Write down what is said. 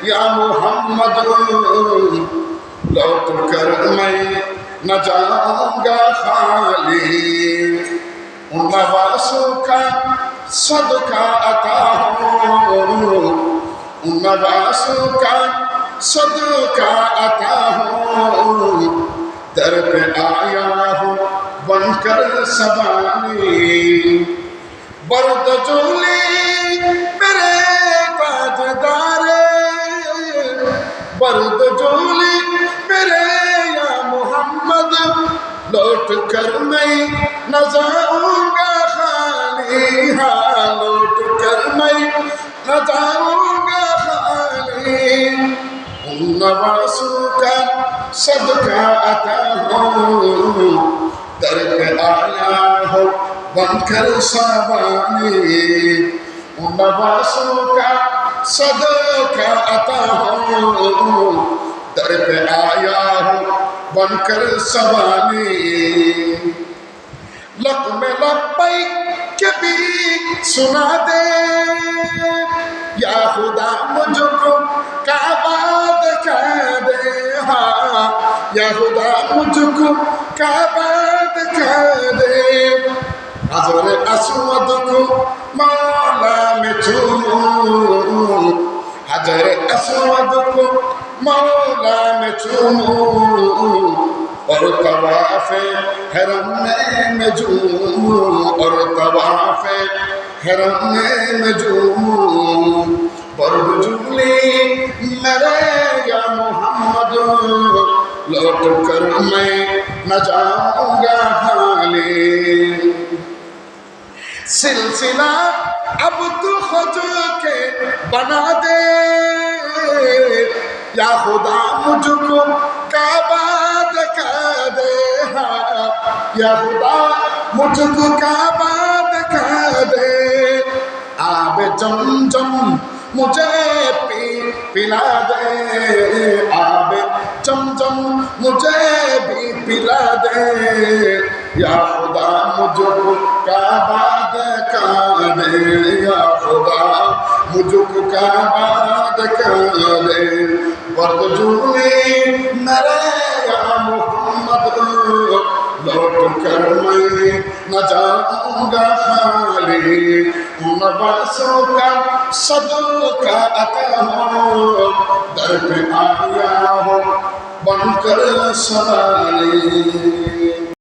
या मोहम्मद लौट कर मैं न जाऊंगा खाली। उन नवासों का सदका अता हो, उन नवासों का सदका अता हो। दर पे आया हो बनकर सवानी, बर्द जोली मेरे ताजदारे, बर्द जोली मेरे या मोहम्मद लौट कर मैं न जाऊंगा खाली। हाँ लौट कर मैं न जाऊंगा खाली। उन नवासों का सदका अता हो, दर पे आया हो बनकर सवानी। उन नवासों का सदका अता हो, दर पे आया हो बनकर सवानी। लक में लब्बैक के भी सुना दे, या खुदा मुझको काबा दिखा दे। हाँ या खुदा मुझको काबा दिखा दे। हज़र अस्वद को मौला में चूमूं, हज़र अस्वद को मौला में चूमूं, और तवाफ़े हरम में झूमूं, और तवाफ़े हरम में झूमूं। बर्द जुली मेरे या मोहम्मद लौट कर मैं न जाऊंगा खाली। सिलसिला अब तू खुद के बना दे, या खुदा मुझको काबा दिखा दे। हाँ या खुदा मुझको काबा दिखा दे। आब चमचम मुझे पिला दे, आब चमचम मुझे भी पिला दे। या खुदा मुझको काबा दिखा दे, या खुदा मुझको काबा दिखा दे। बर्द जुली मेरे या मोहम्मद लौट कर मैं न जाऊंगा खाली। उन नवासों का सदका अता हो, दर पे आया हो बनकर सवाली।